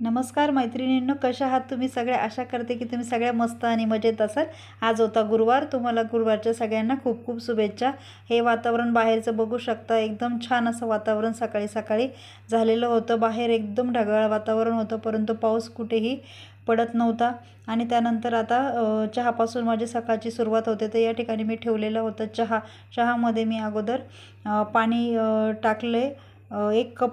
नमस्कार मैत्रिणींनो, कशा आहात तुम्ही सगळे? आशा करते की तुम्ही सगळ्या मस्त आणि मजेत असाल। आज होता गुरुवार, तुम्हाला गुरुवारच्या सगळ्यांना खूप खूप शुभेच्छा। हे वातावरण बाहेरचं बघू शकता, एकदम छान असं वातावरण सकाळी सकाळी झालेलं होतं। बाहेर एकदम ढगाळ वातावरण होतं, परंतु पाऊस कुठेही पडत नव्हता। आणि त्यानंतर आता चहापासून माझी सकाळची सुरुवात होते। तर या ठिकाणी मी ठेवलेलं होतं चहामध्ये मी अगोदर पाणी टाकले। 1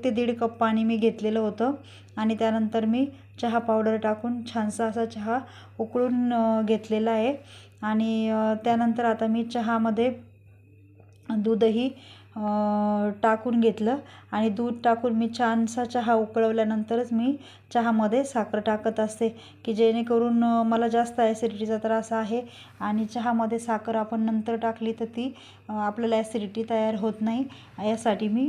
ते 1.5 कप पाणी मी घेतलेलं होतं आणि त्यानंतर मी चहा पावडर टाकून छानसा असा चहा उकळून घेतलेला आहे। आणि त्यानंतर आता मी चहामध्ये दूधही टाकून घेतलं आणि दूध टाकून मी छानसा चहा उकळवल्यानंतरच मी चहामध्ये साखर टाकत असते, की जेणेकरून मला जास्त ॲसिडिटीचा त्रास आहे आणि चहामध्ये साखर आपण नंतर टाकली तर ती आपल्याला ॲसिडिटी तयार होत नाही। यासाठी मी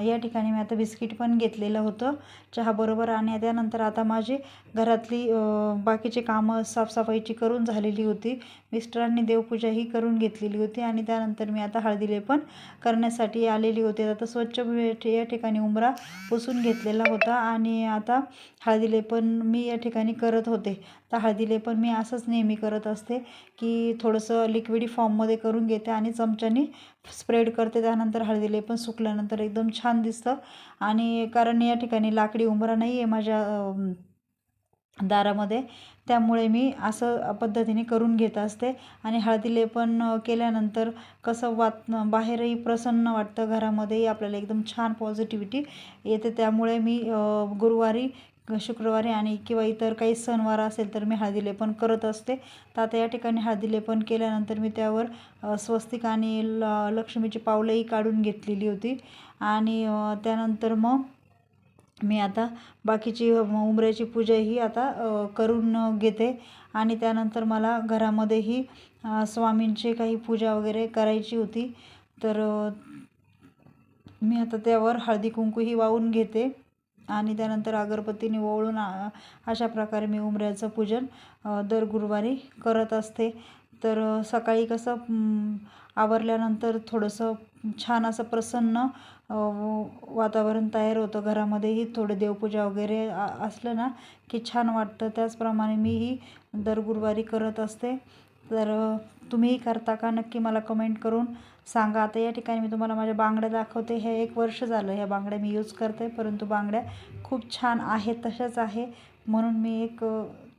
या ठिकाणी मी आता बिस्किट पण घेतलेलं होतं चहाबरोबर। आणि त्यानंतर आता माझी घरातली बाकीचे कामं साफसफाईची करून झालेली होती। मिस्टरांनी देवपूजाही करून घेतलेली होती आणि त्यानंतर मी आता हळदीलेपण करण्यासाठी आलेली होते। आता स्वच्छ या ठिकाणी उंबरा पुसून घेतलेला होता आणि आता हळदीलेपण मी या ठिकाणी करत होते। तर हळदीलेपण मी असंच नेहमी करत असते, की थोडंसं लिक्विडी फॉर्ममध्ये करून घेते आणि चमच्याने स्प्रेड करते। त्यानंतर हळदीलेपण सुकल्यानंतर एकदम छान दिसतं। आणि कारण या ठिकाणी लाकडी उंबरा नाही आहे माझ्या दारामध्ये, त्यामुळे मी असं पद्धतीने करून घेत असते। आणि हळदीलेपण केल्यानंतर कसं बाहेरही प्रसन्न वाटतं, घरामध्येही आपल्याला एकदम छान पॉझिटिव्हिटी येते। त्यामुळे मी गुरुवारी, शुक्रवारी आणि किंवा इतर काही सणवार असेल तर मी हळदीलेपण करत असते। तर आता या ठिकाणी हळदीलेपण केल्यानंतर मी त्यावर स्वस्तिक आणि लक्ष्मीची पावलंही काढून घेतलेली होती। आणि त्यानंतर मग मी आता बाकीची उंबऱ्याची पूजाही आता करून घेते। आणि त्यानंतर मला घरामध्येही स्वामींची काही पूजा वगैरे करायची होती, तर मी आता त्यावर हळदी कुंकूही वाहून घेते आणि त्यानंतर अगरबत्तीने ओवाळून अशा प्रकारे मी उंबऱ्याचं पूजन दर गुरुवारी करत असते। तर सकाळी कसं आवरल्यानंतर थोडंसं छान असं प्रसन्न वातावरण तयार होतं घरामध्येही। थोडं देवपूजा वगैरे असलं ना की छान वाटतं। त्याचप्रमाणे मीही दर गुरुवारी करत असते। तर तुम्हीही करता का? नक्की मला कमेंट करून सांगा। आता या ठिकाणी मी तुम्हाला माझ्या बांगड्या दाखवते। हे 1 वर्ष झालं ह्या बांगड्या मी यूज करते, परंतु बांगड्या खूप छान आहेत, तशाच आहे, म्हणून मी एक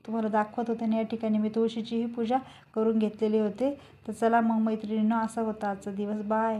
तुम्हाला दाखवत होते। आणि या ठिकाणी मी तुळशीचीही पूजा करून घेतलेली होते। तर चला मग मैत्रिणींनो, असा होता आजचा दिवस। बाय।